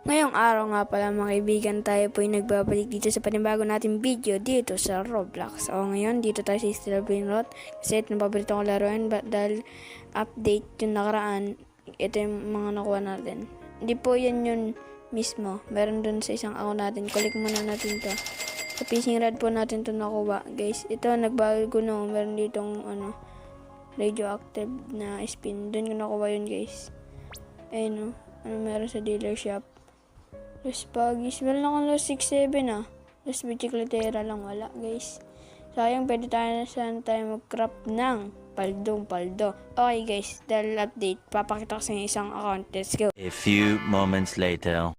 Ngayong araw nga pala mga kaibigan, tayo po ay nagbabalik dito sa panibago nating video dito sa Roblox. O ngayon, dito tayo sa Steel Brain Rot kasi ito yung paborito kong laruin dahil update yung nakaraan. Ito yung mga nakuha natin. Hindi po yan yun mismo. Meron dun sa isang account natin. Collect muna natin to. Sa Fishing Rod po natin to nakuha. Guys, ito nagbago na. Meron ditong radioactive na spin. Dun ko nakuha yun guys. Ayun meron sa dealership. Los Pagis. Meron akong Los 6-7 Los Bicicletera lang wala guys. Sayang pwede tayo mag-crop ng paldo. Okay guys, dahil update, papakita ko sa inyo isang account. Let's go. A few moments later.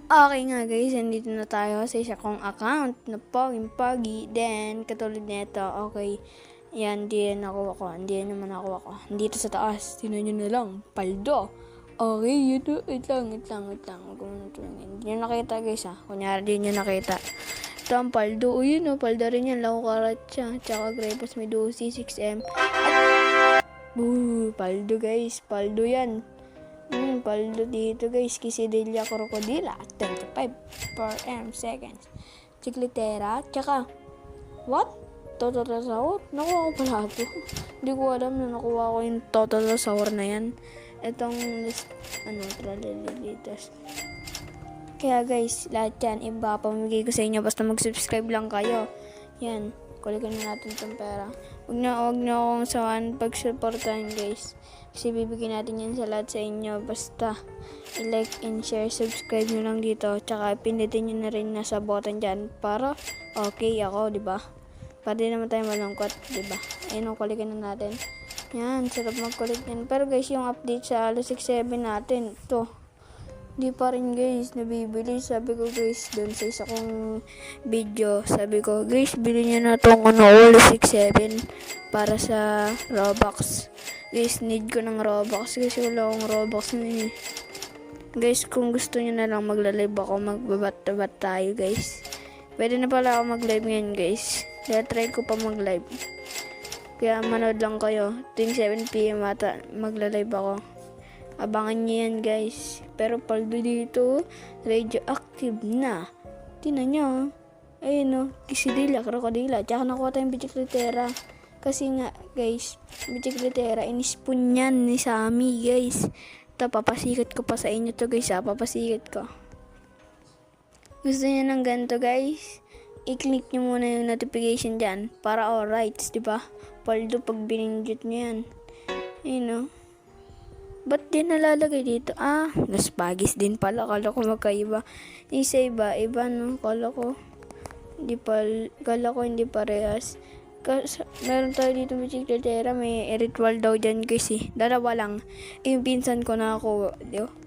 Okay nga guys, nandito na tayo sa isa kong account na poging-pogi. Then, katulad nito, okay. Yan, hindi yan nakuha ko. Hindi yan naman nakuha ko. Dito sa taas, tinan nyo na lang, paldo. Okay, yun. Wait lang. Huwag mo na tumingin. Hindi nyo nakita guys Kunyari di nyo nakita. Ito ang paldo. O yun paldo rin yan. Lako karat siya. Tsaka Grapes Medusi 6M. Paldo guys. Paldo yan. Paldo dito guys. Quesadilla Crocodila. 25 per M seconds. Chicletera. Tsaka, what? Totorosaur? Nakuha ko pala ito. Hindi ko alam na nakuha ko yung Totorosaur na yan. Itong tralilitas. Kaya guys, lahat yan ipapamigay ko sa inyo basta mag-subscribe lang kayo. Yan, kulikan na natin itong pera. Huwag na akong sawan pag-supportan guys. Kasi bibigyan natin yan sa lahat sa inyo. Basta i-like and share, subscribe nyo lang dito. Tsaka pindutin nyo na rin nasa button dyan para okay ako, diba? Para di naman tayo malungkot, diba? Ayun, kulikan na natin. Yan, sarap mag-collect yan. Pero guys, yung update sa Los 6-7 natin, ito, di pa rin guys, nabibili. Sabi ko guys, doon sa isa kong video, sabi ko, guys, bilhin nyo na itong Los 6-7 para sa Robux. Guys, need ko ng Robux kasi wala akong Robux na Guys, kung gusto nyo na lang magla-live ako, magbabat-tabat tayo guys. Pwede na pala ako mag-live ngayon guys. Kaya try ko pa mag-live. Kaya manood lang kayo. Tuwing 7pm ata magla-live ako. Abangan nyo yan guys. Pero paldo dito, radioactive na. Tingnan nyo. Ayun Quesadilla Crocodila. Tsaka nakuha tayong Bicicletera. Kasi nga guys, Bicicletera, inispoon yan ni Sammy guys. Ito, papasikat ko pa sa inyo to guys papasikat ko. Gusto nyo ng ganito guys? I-click nyo muna yung notification dyan para alrights, diba? Paldo pag binindot nyo yan. Ayun Ba't din nalalagay dito? Los Pagis din pala. Kala ko magkaiba. Isa iba Kala ko hindi parehas. Meron tayo dito Bicicletera. May ritual daw dyan guys Dalawa lang. Yung pinsan ko na ako.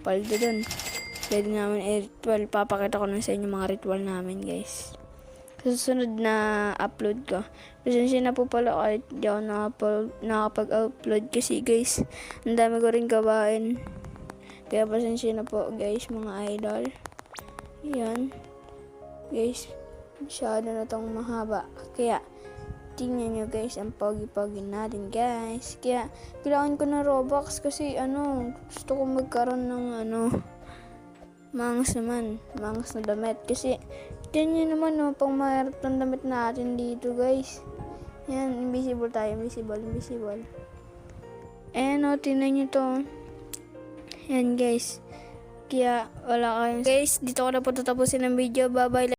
Paldo dun. Pwede namin ritual. Papakita ko na sa inyo mga ritual namin guys. Susunod na upload ko. Pasensya na po pala kahit di ako nakapag-upload kasi guys, ang dami ko rin gawain. Kaya pasensya na po guys mga idol. Yan. Guys, masyado na tong mahaba. Kaya, tingnan nyo guys, ang pogi-pogi natin guys. Kaya, kailangan ko na Robux kasi gusto ko magkaroon ng mangas na damit. Kasi, tingnan nyo naman pang mahirap ng damit natin dito guys. Yan, invisible tayo, invisible. Tingnan nyo to. Yan guys. Kaya, wala kayong guys, dito ko na po tatapusin ang video. Bye bye.